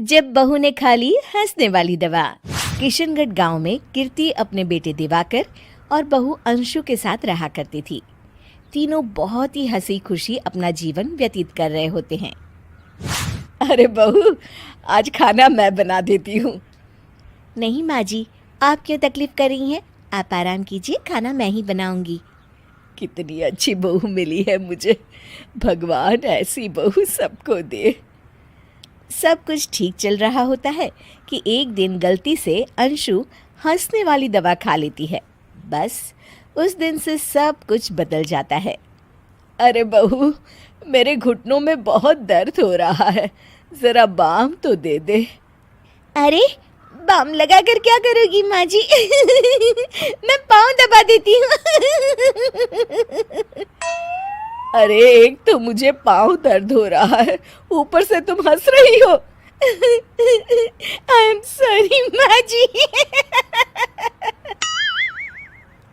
जब बहू ने खा ली हंसने वाली दवा। किशनगढ़ गांव में कीर्ति अपने बेटे दिवाकर और बहू अंशु के साथ रहा करती थी। तीनों बहुत ही हंसी खुशी अपना जीवन व्यतीत कर रहे होते हैं। अरे बहू, आज खाना मैं बना देती हूँ। नहीं माँ जी, आप क्यों तकलीफ कर रही हैं? आप आराम कीजिए, खाना मैं ही बनाऊंगी। कितनी अच्छी बहू मिली है मुझे, भगवान ऐसी बहू सबको दे। सब कुछ ठीक चल रहा होता है कि एक दिन गलती से अंशु हंसने वाली दवा खा लेती है। बस उस दिन से सब कुछ बदल जाता है। अरे बहू, मेरे घुटनों में बहुत दर्द हो रहा है, जरा बाम तो दे दे। अरे बाम लगा कर क्या करोगी माँ जी? मैं पाँव दबा देती हूँ। अरे एक तो मुझे पाँव दर्द हो रहा है, ऊपर से तुम हंस रही हो। आई एम सॉरी माँ जी।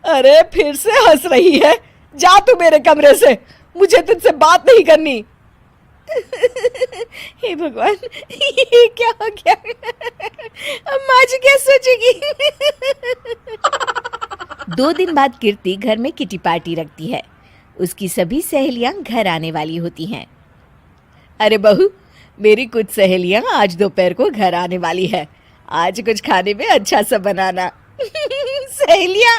अरे फिर से हंस रही है, जा तू मेरे कमरे से, मुझे तुझसे बात नहीं करनी। हे भगवान, ये क्या हो गया? अब माँ जी क्या सोचेगी? 2 दिन बाद कीर्ति घर में किटी पार्टी रखती है। उसकी सभी सहेलियां घर आने वाली होती हैं। अरे बहू, मेरी कुछ सहेलियां आज दोपहर को घर आने वाली है। आज कुछ खाने में अच्छा सा बनाना। सहेलियां?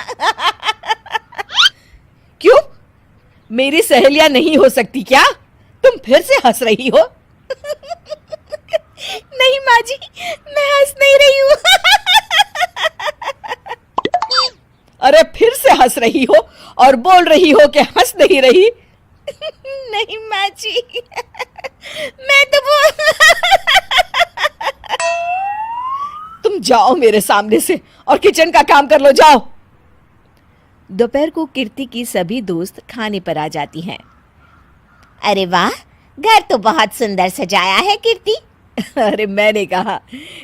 क्यों? मेरी सहेलियां नहीं हो सकती क्या? तुम फिर से हंस रही हो? नहीं माँ जी, मैं हंस नहीं रही हूँ। अरे फिर से हंस रही हो और बोल रही हो कि हंस नहीं रही। नहीं माँ जी, मैं तो तुम जाओ मेरे सामने से और किचन का काम कर लो, जाओ। दोपहर को कीर्ति की सभी दोस्त खाने पर आ जाती हैं। अरे वाह, घर तो बहुत सुंदर सजाया है कीर्ति। अरे मैंने कहा,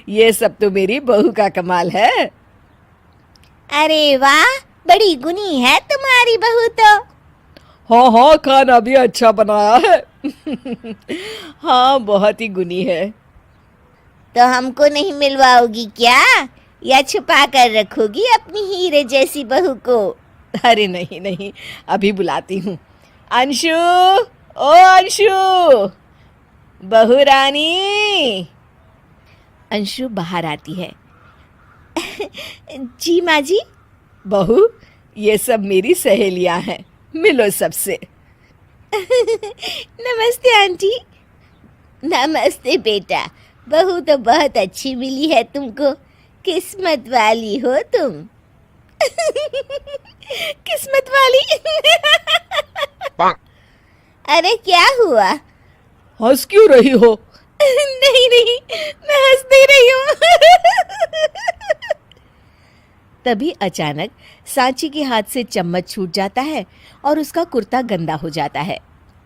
ये सब तो मेरी बहू का कमाल है। अरे वाह, बड़ी गुनी है तुम्हारी बहू तो। हाँ हाँ, खाना भी अच्छा बनाया है। हाँ, बहुत ही गुनी है। तो हमको नहीं मिलवाओगी क्या, या छुपा कर रखोगी अपनी हीरे जैसी बहू को? अरे नहीं नहीं, अभी बुलाती हूँ। अंशु, ओ अंशु, बहू रानी। अंशु बाहर आती है। जी माँ जी। बहू, ये सब मेरी सहेलियां हैं, मिलो सबसे। नमस्ते आंटी। नमस्ते बेटा, बहू तो बहुत अच्छी मिली है तुमको, किस्मत वाली हो तुम। किस्मत वाली? अरे क्या हुआ? हंस क्यों रही हो? नहीं नहीं, मैं हंस नहीं रही हूँ। तभी अचानक सांची के हाथ से चम्मच छूट जाता है और उसका कुर्ता गंदा हो जाता है।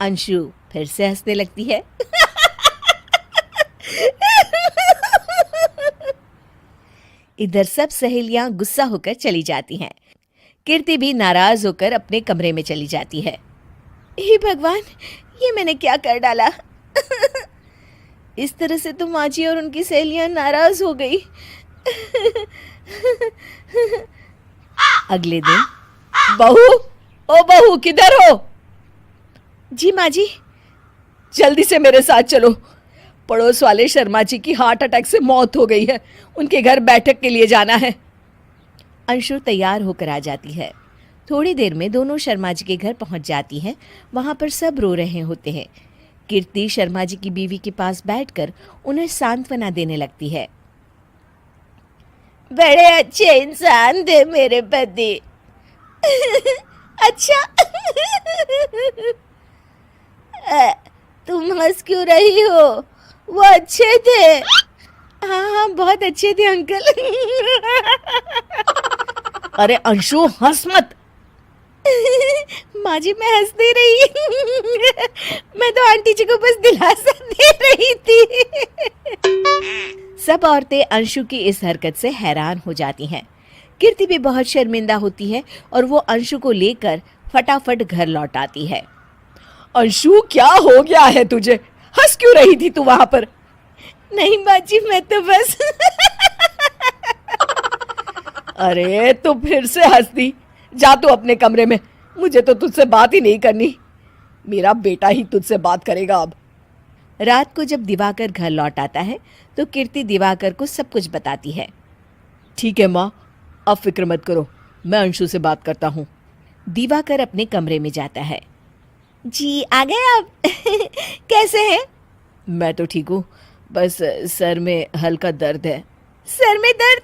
अंशु फिर से हंसने लगती है। इधर सब सहेलियां गुस्सा होकर चली जाती हैं। कीर्ति भी नाराज होकर अपने कमरे में चली जाती है। हे भगवान, ये मैंने क्या कर डाला? इस तरह से तो माँ जी और उनकी सहेलियां नाराज हो गई। अगले दिन, बहू, ओ बहू, किधर हो? जी माँ जी। जल्दी से मेरे साथ चलो, पड़ोस वाले शर्मा जी की हार्ट अटैक से मौत हो गई है, उनके घर बैठक के लिए जाना है। अंशु तैयार होकर आ जाती है। थोड़ी देर में दोनों शर्मा जी के घर पहुंच जाती हैं। वहां पर सब रो रहे होते हैं। कीर्ति शर्मा जी की बीवी के पास बैठकर उन्हें सांत्वना देने लगती है। बड़े अच्छे इंसान थे मेरे पति। अच्छा। तुम हंस क्यों रही हो? वो अच्छे थे। हाँ हाँ, बहुत अच्छे थे अंकल। अरे अंशु, हंस मत। माँ जी, मैं हंस नहीं रही। मैं तो आंटी जी को बस दिलासा दे रही थी। सब औरतें अंशु की इस हरकत से हैरान हो जाती हैं। कीर्ति भी बहुत शर्मिंदा होती है और वो अंशु को लेकर फटाफट घर लौट आती है। अंशु, क्या हो गया है तुझे? हंस क्यों रही थी तू वहां पर? नहीं बाजी, मैं तो बस अरे तो फिर से हंस दी। जा तू अपने कमरे में, मुझे तो तुझसे बात ही नहीं करनी। मेरा बेटा ही तुझसे बात करेगा अब। रात को जब दिवाकर घर लौट आता है तो कीर्ति दिवाकर को सब कुछ बताती है। ठीक है माँ, अब फिक्र मत करो, मैं अंशु से बात करता हूँ। दिवाकर अपने कमरे में जाता है। जी आ गए आप कैसे हैं? मैं तो ठीक हूँ, बस सर में हल्का दर्द है। सर में दर्द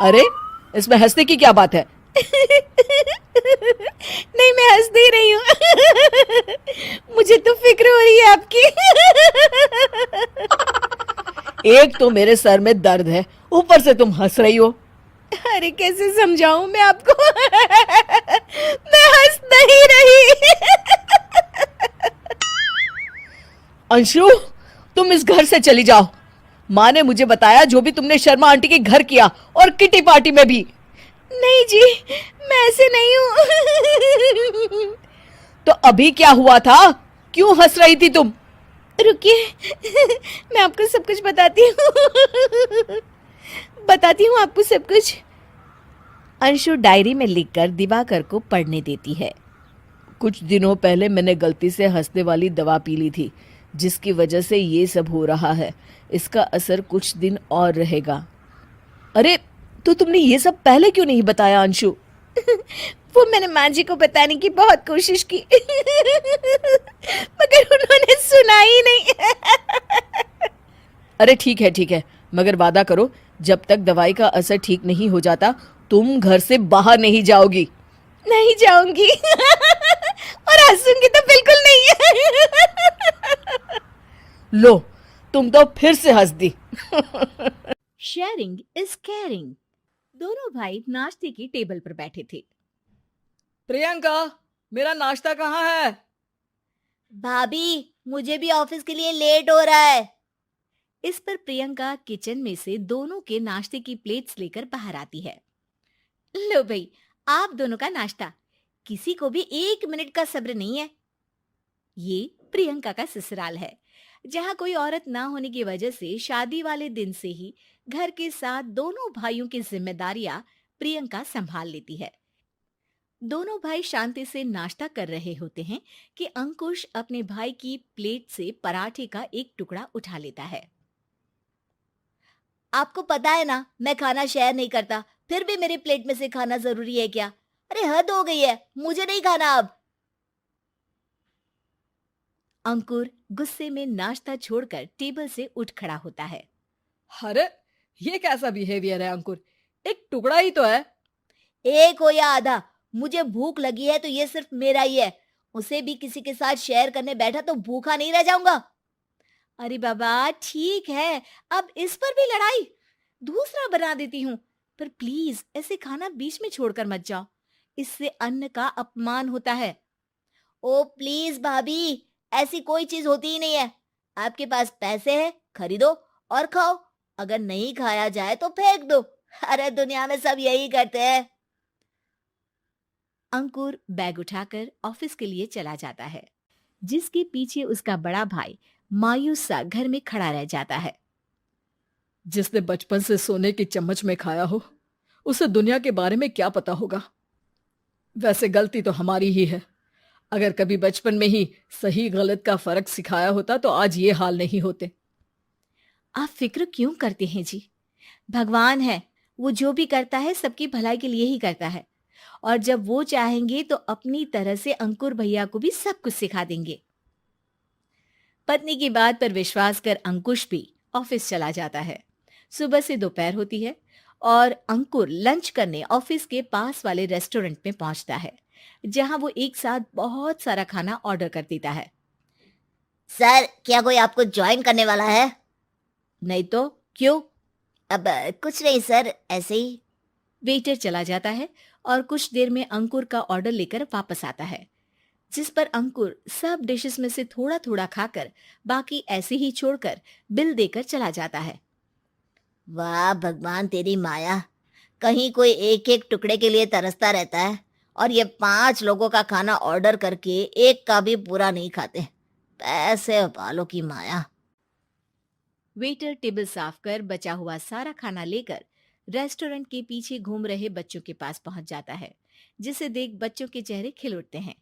अरे इसमें हंसने की क्या बात है? नहीं, मैं हंस नहीं रही हूँ मुझे तो फिक्र हो रही है आपकी एक तो मेरे सर में दर्द है, ऊपर से तुम हंस रही हो। अरे कैसे समझाऊं मैं आपको मैं हंस नहीं रही अंशु, तुम इस घर से चली जाओ। माँ ने मुझे बताया जो भी तुमने शर्मा आंटी के घर किया, और किटी पार्टी में भी। नहीं जी, मैं ऐसे नहीं हूँ तो अभी क्या हुआ था? क्यों हंस रही थी तुम? रुकिए मैं आपको सब कुछ बताती हूँ आपको सब कुछ। अंशु डायरी में लिखकर दिवाकर को पढ़ने देती है। कुछ दिनों पहले मैंने गलती से हंसने वाली दवा पी ली थी, जिसकी वजह से ये सब हो रहा है। इसका असर कुछ दिन और रहेगा। अरे तो तुमने ये सब पहले क्यों नहीं बताया अंशु? वो मैंने माँ जी को बताने की बहुत कोशिश की मगर उन्होंने सुना ही नहीं अरे ठीक है, मगर वादा करो जब तक दवाई का असर ठीक नहीं हो जाता तुम घर से बाहर नहीं जाओगी। नहीं जाऊंगी और हंसूंगी तो बिल्कुल नहीं लो, तुम तो फिर से हंस दी शेयरिंग इज केयरिंग। दोनों भाई नाश्ते की टेबल पर बैठे थे। प्रियंका, मेरा नाश्ता कहाँ है? भाभी, मुझे भी ऑफिस के लिए लेट हो रहा है। इस पर प्रियंका किचन में से दोनों के नाश्ते की प्लेट्स लेकर बाहर आती है। लो भाई, आप दोनों का नाश्ता। किसी को भी 1 मिनट का सब्र नहीं है। ये प्रियंका का ससुराल है, जहाँ कोई औरत ना होने की वजह से शादी वाले दिन से ही घर के साथ दोनों भाइयों की जिम्मेदारियां प्रियंका संभाल लेती है। दोनों भाई शांति से नाश्ता कर रहे होते हैं कि अंकुश अपने भाई की प्लेट से पराठे का एक टुकड़ा उठा लेता है। आपको पता है ना, मैं खाना शेयर नहीं करता, फिर भी मेरी प्लेट में से खाना जरूरी है क्या? अरे हद हो गई है, मुझे नहीं खाना अब। अंकुर गुस्से में नाश्ता छोड़कर टेबल से उठ खड़ा होता है। अरे ये कैसा बिहेवियर है अंकुर? एक टुकड़ा ही तो है। एक हो या आधा, मुझे भूख लगी है तो ये सिर्फ मेरा ही है। उसे भी किसी के साथ शेयर करने बैठा तो भूखा नहीं रह जाऊंगा। अरे बाबा ठीक है, अब इस पर भी लड़ाई। दूसरा बना देती हूँ, पर प्लीज ऐसे खाना बीच में छोड़कर मत जाओ, इससे अन्न का अपमान होता है। ओ प्लीज भाभी, ऐसी कोई चीज होती ही नहीं है। आपके पास पैसे हैं, खरीदो और खाओ, अगर नहीं खाया जाए तो फेंक दो। अरे दुनिया में सब यही करते हैं। अंकुर बैग उठाकर ऑफिस के लिए चला जाता है, जिसके पीछे उसका बड़ा भाई मायूस सा घर में खड़ा रह जाता है। जिसने बचपन से सोने की चम्मच में खाया हो, उसे दुनिया के बारे में क्या पता होगा। वैसे गलती तो हमारी ही है। अगर कभी बचपन में ही सही गलत का फर्क सिखाया होता तो आज ये हाल नहीं होते। आप फिक्र क्यों करते हैं जी? भगवान है, वो जो भी करता है सबकी भलाई के लिए ही करता है, और जब वो चाहेंगे तो अपनी तरह से अंकुर भैया को भी सब कुछ सिखा देंगे। पत्नी की बात पर विश्वास कर अंकुश भी ऑफिस चला जाता है। सुबह से दोपहर होती है और अंकुर लंच करने ऑफिस के पास वाले रेस्टोरेंट में पहुंचता है, जहां वो एक साथ बहुत सारा खाना ऑर्डर कर देता है। सर, क्या कोई आपको ज्वाइन करने वाला है? नहीं तो क्यों? अब कुछ नहीं सर, ऐसे ही। वेटर चला जाता है और कुछ देर में अंकुर का ऑर्डर लेकर वापस आता है, जिस पर अंकुर सब डिशेस में से थोड़ा थोड़ा खाकर बाकी ऐसे ही छोड़कर बिल देकर चला जाता है। वाह भगवान तेरी माया, कहीं कोई एक एक टुकड़े के लिए तरसता रहता है और ये 5 लोगों का खाना ऑर्डर करके एक का भी पूरा नहीं खाते। पैसे वालों की माया। वेटर टेबल साफ कर बचा हुआ सारा खाना लेकर रेस्टोरेंट के पीछे घूम रहे बच्चों के पास पहुंच जाता है, जिसे देख बच्चों के चेहरे खिल उठते हैं।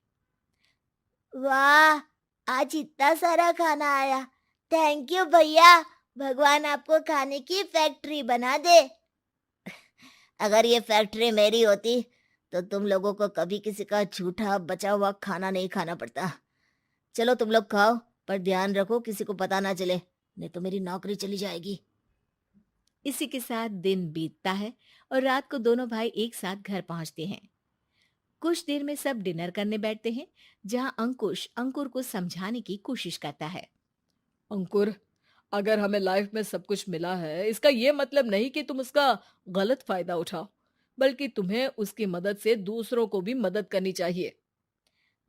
वाह! आज इतना सारा खाना आया। थैंक यू भैया। भगवान आपको खाने की फैक्ट्री बना दे। अगर ये फैक्ट्री मेरी होती तो तुम लोगों को कभी किसी का झूठा बचा हुआ खाना नहीं खाना पड़ता। चलो तुम लोग खाओ, पर ध्यान रखो किसी को पता ना चले, नहीं तो मेरी नौकरी चली जाएगी। इसी के साथ दिन बीतता है और रात को दोनों भाई एक साथ घर पहुंचते हैं। कुछ देर में सब डिनर करने बैठते हैं, जहां अंकुश अंकुर को समझाने की कोशिश करता है। अंकुर, अगर हमें लाइफ में सब कुछ मिला है, इसका ये मतलब नहीं कि तुम उसका गलत फायदा उठाओ, बल्कि तुम्हें उसकी मदद से दूसरों को भी मदद करनी चाहिए।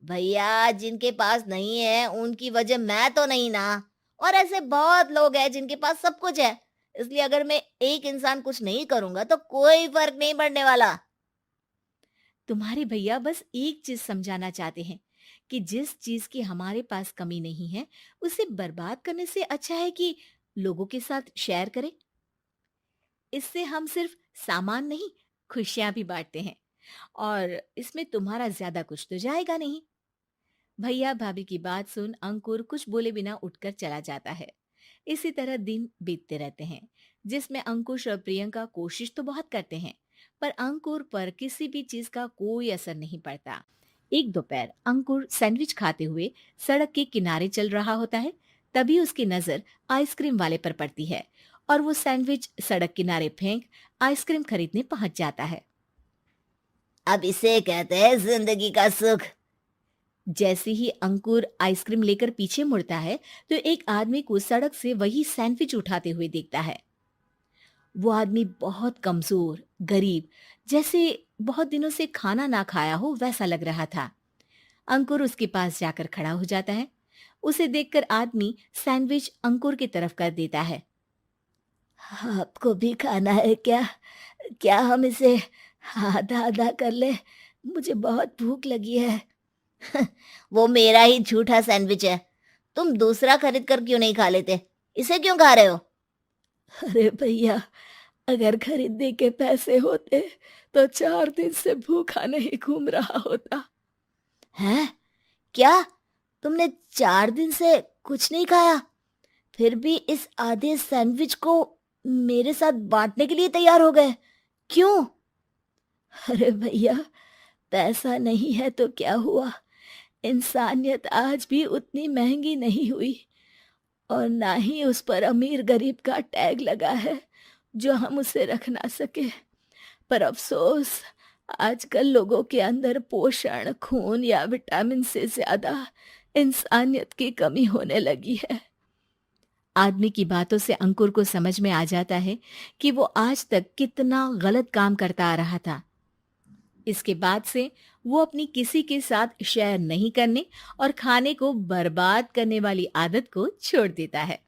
भैया जिनके पास नहीं है उनकी वजह मैं तो नहीं ना। और ऐसे बहुत लोग हैं जिनके पास सब कुछ है। इसलिए अगर मैं एक इंसान कुछ नहीं करूंगा तो कोई फर्क नहीं पड़ने वाला। तुम्हारे भैया बस एक चीज समझाना चाहते हैं कि जिस चीज की हमारे पास कमी नहीं है, उसे बर्बाद करने से अच्छा है कि लोगों के साथ शेयर करें। इससे हम सिर्फ सामान नहीं, खुशियां भी बांटते हैं, और इसमें तुम्हारा ज्यादा कुछ तो जाएगा नहीं। भैया भाभी की बात सुन अंकुर कुछ बोले बिना उठकर चला जाता है। इसी तरह दिन बीतते रहते हैं, जिसमें अंकुश और प्रियंका कोशिश तो बहुत करते हैं, पर अंकुर पर किसी भी चीज का कोई असर नहीं पड़ता। एक दोपहर अंकुर सैंडविच खाते हुए सड़क के किनारे चल रहा होता है। तभी उसकी नजर आइसक्रीम वाले पर पड़ती है और वो सैंडविच सड़क किनारे फेंक आइसक्रीम खरीदने पहुंच जाता है। अब इसे कहते हैं जिंदगी का सुख। जैसे ही अंकुर आइसक्रीम लेकर पीछे मुड़ता है, तो एक आदमी को सड़क से वही सैंडविच उठाते हुए देखता है। वो आदमी बहुत कमजोर, गरीब, जैसे बहुत दिनों से खाना ना खाया हो वैसा लग रहा था। अंकुर उसके पास जाकर खड़ा हो जाता है। उसे देखकर आदमी सैंडविच अंकुर की तरफ कर देता है। आपको भी खाना है क्या? क्या हम इसे आधा आधा कर ले? मुझे बहुत भूख लगी है। वो मेरा ही झूठा सैंडविच है। तुम दूसरा खरीद कर क्यों नहीं खा लेते? इसे क्यों खा रहे हो? अरे भैया, अगर खरीदने के पैसे होते तो 4 दिन से भूखा नहीं घूम रहा होता। हैं? क्या? तुमने 4 दिन से कुछ नहीं खाया? फिर भी इस आधे सैंडविच को मेरे साथ बांटने के लिए तैयार हो गए? क्यों? अरे भैया, पैसा नहीं है तो क्या हुआ, इंसानियत आज भी उतनी महंगी नहीं हुई, और ना ही उस पर अमीर गरीब का टैग लगा है जो हम उसे रख ना सके। पर अफसोस, आजकल लोगों के अंदर पोषण, खून या विटामिन से ज्यादा इंसानियत की कमी होने लगी है। आदमी की बातों से अंकुर को समझ में आ जाता है कि वो आज तक कितना गलत काम करता आ रहा था। इसके बाद से वो अपनी किसी के साथ शेयर नहीं करने और खाने को बर्बाद करने वाली आदत को छोड़ देता है।